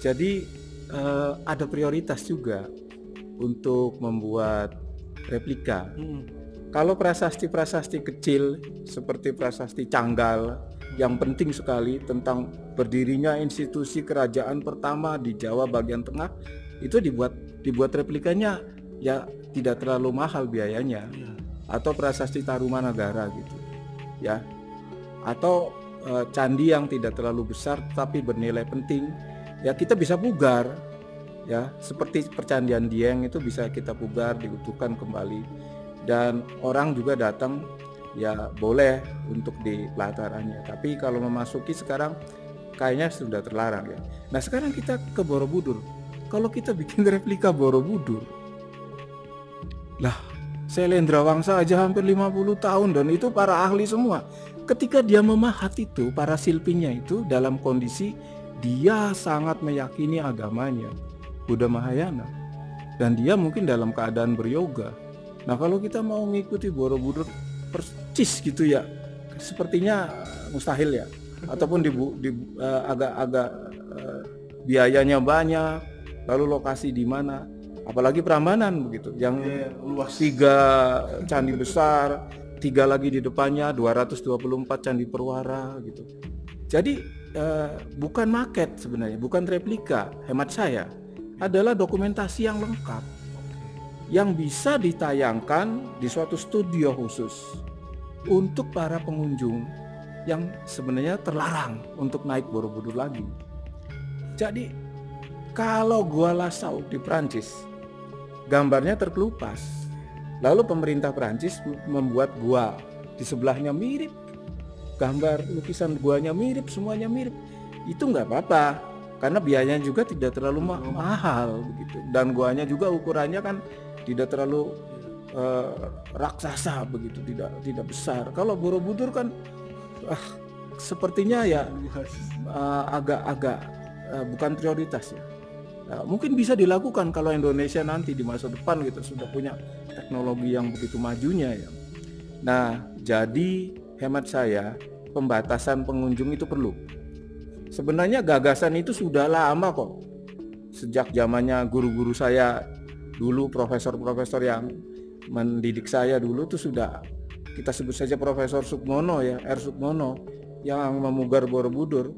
Jadi ada prioritas juga untuk membuat replika. Kalau prasasti-prasasti kecil seperti prasasti Canggal yang penting sekali tentang berdirinya institusi kerajaan pertama di Jawa bagian tengah, itu dibuat replikanya ya tidak terlalu mahal biayanya. Atau prasasti Tarumanagara gitu ya, atau candi yang tidak terlalu besar tapi bernilai penting ya, kita bisa pugar ya, seperti percandian Dieng itu bisa kita pugar, diutuhkan kembali, dan orang juga datang ya boleh untuk di pelatarannya. Tapi kalau memasuki sekarang kayaknya sudah terlarang ya. Nah sekarang kita ke Borobudur. Kalau kita bikin replika Borobudur, lah Syailendra Wangsa aja hampir 50 tahun dan itu para ahli semua. Ketika dia memahat itu, para silpinya itu dalam kondisi dia sangat meyakini agamanya, Buddha Mahayana, dan dia mungkin dalam keadaan beryoga. Nah kalau kita mau mengikuti Borobudur persis gitu ya, sepertinya mustahil ya, ataupun agak-agak biayanya banyak, lalu lokasi di mana, apalagi Prambanan begitu, yang luas 3 candi besar, 3 lagi di depannya, 224 candi perwara gitu. Jadi bukan maket sebenarnya, bukan replika, hemat saya adalah dokumentasi yang lengkap yang bisa ditayangkan di suatu studio khusus untuk para pengunjung yang sebenarnya terlarang untuk naik Borobudur lagi. Jadi kalau Gua Lascaux di Prancis gambarnya terkelupas, lalu pemerintah Prancis membuat gua di sebelahnya mirip, gambar lukisan guanya mirip, semuanya mirip, itu nggak apa-apa karena biayanya juga tidak terlalu mahal begitu, dan guanya juga ukurannya kan tidak terlalu raksasa begitu, tidak besar. Kalau Borobudur kan sepertinya ya agak bukan prioritas ya. Nah, mungkin bisa dilakukan kalau Indonesia nanti di masa depan gitu sudah punya teknologi yang begitu majunya ya. Nah, jadi hemat saya pembatasan pengunjung itu perlu. Sebenarnya gagasan itu sudah lama kok. Sejak zamannya guru-guru saya dulu, profesor-profesor yang mendidik saya dulu tuh sudah, kita sebut saja Profesor Sukmono ya, R. Sukmono yang memunggar Borobudur.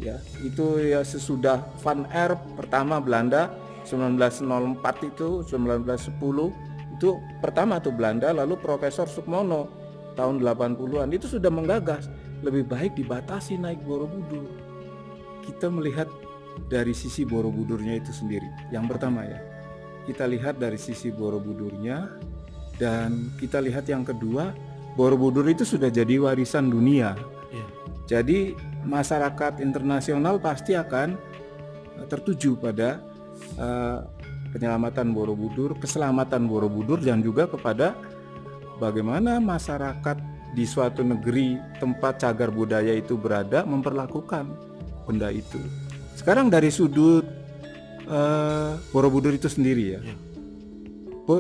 Ya, itu ya sesudah Van Erp pertama Belanda 1904 itu 1910 itu pertama tuh Belanda, lalu Profesor Sukmono tahun 80-an itu sudah menggagas lebih baik dibatasi naik Borobudur. Kita melihat dari sisi Borobudurnya itu sendiri. Yang pertama ya, kita lihat dari sisi Borobudurnya, dan kita lihat yang kedua, Borobudur itu sudah jadi warisan dunia. Jadi masyarakat internasional pasti akan tertuju pada penyelamatan Borobudur, keselamatan Borobudur, dan juga kepada bagaimana masyarakat di suatu negeri tempat cagar budaya itu berada memperlakukan benda itu. Sekarang dari sudut Borobudur itu sendiri ya.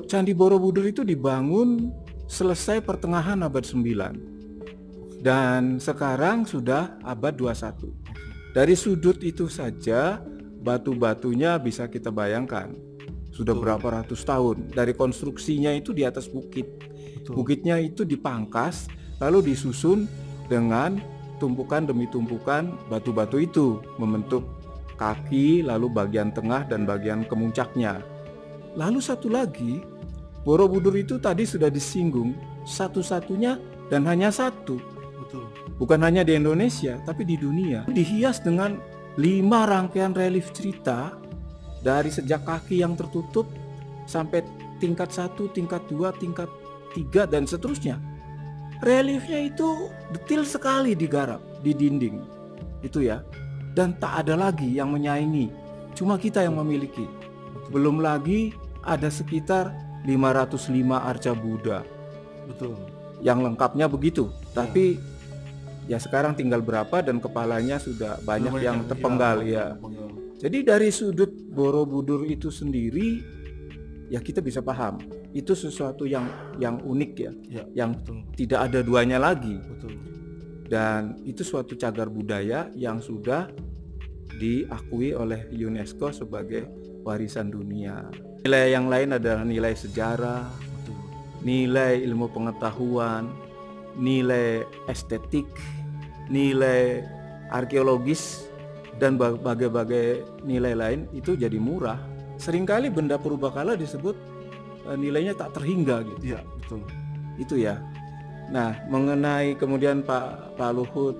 Candi Borobudur itu dibangun selesai pertengahan abad 9. Dan sekarang sudah abad 21. Dari sudut itu saja batu-batunya bisa kita bayangkan sudah berapa ratus tahun. Dari konstruksinya itu di atas bukit. Bukitnya itu dipangkas lalu disusun dengan tumpukan demi tumpukan batu-batu itu membentuk kaki, lalu bagian tengah dan bagian kemuncaknya. Lalu satu lagi, Borobudur itu tadi sudah disinggung, satu-satunya dan hanya satu. Bukan hanya di Indonesia, tapi di dunia. Dihias dengan 5 rangkaian relief cerita dari sejak kaki yang tertutup sampai tingkat 1, tingkat 2, tingkat 3 dan seterusnya. Reliefnya itu detail sekali digarap di dinding. Itu ya. Dan tak ada lagi yang menyaingi. Cuma kita yang memiliki. Belum lagi ada sekitar 505 arca Buddha. Yang lengkapnya begitu. Tapi ya sekarang tinggal berapa dan kepalanya sudah banyak yang terpenggal ya. Jadi dari sudut Borobudur itu sendiri ya kita bisa paham itu sesuatu yang unik ya, yang tidak ada duanya lagi. Dan itu suatu cagar budaya yang sudah diakui oleh UNESCO sebagai warisan dunia. Nilai yang lain adalah nilai sejarah, nilai ilmu pengetahuan, nilai estetik, nilai arkeologis, dan berbagai nilai lain itu jadi murah. Seringkali benda purbakala disebut nilainya tak terhingga gitu. Iya, betul. Itu ya. Nah, mengenai kemudian Pak Luhut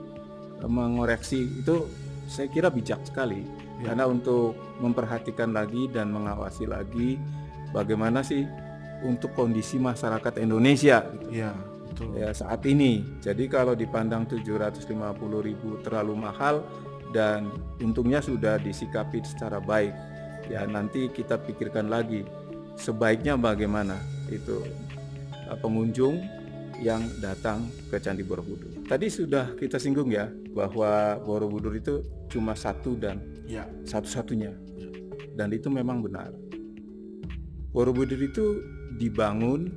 mengoreksi itu saya kira bijak sekali ya. Karena untuk memperhatikan lagi dan mengawasi lagi bagaimana sih untuk kondisi masyarakat Indonesia gitu. Ya, betul. Ya, saat ini. Jadi kalau dipandang 750.000 terlalu mahal dan untungnya sudah disikapi secara baik. Ya, nanti kita pikirkan lagi sebaiknya bagaimana itu pengunjung yang datang ke Candi Borobudur. Tadi sudah kita singgung ya bahwa Borobudur itu cuma satu dan satu-satunya. Dan itu memang benar. Borobudur itu dibangun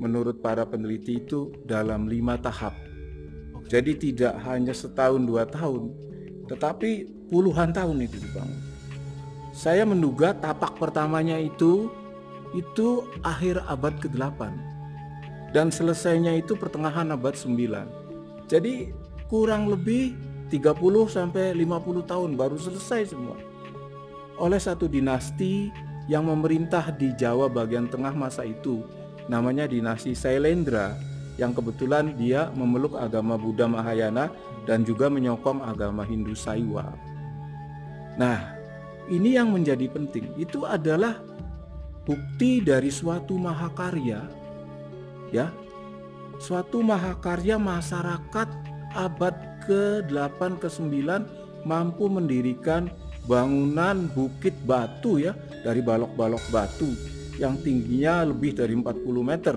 menurut para peneliti itu dalam 5 tahap. Jadi tidak hanya setahun 2 tahun, tetapi puluhan tahun itu dibangun. Saya menduga tapak pertamanya itu akhir abad ke-8 dan selesainya itu pertengahan abad 9. Jadi kurang lebih 30 sampai 50 tahun baru selesai semua. Oleh satu dinasti yang memerintah di Jawa bagian tengah masa itu, namanya dinasti Sailendra, yang kebetulan dia memeluk agama Buddha Mahayana dan juga menyokong agama Hindu Saiwa. Nah, ini yang menjadi penting. Itu adalah bukti dari suatu mahakarya, ya, suatu mahakarya masyarakat abad ke-8 ke-9 mampu mendirikan bangunan bukit batu ya, dari balok-balok batu yang tingginya lebih dari 40 meter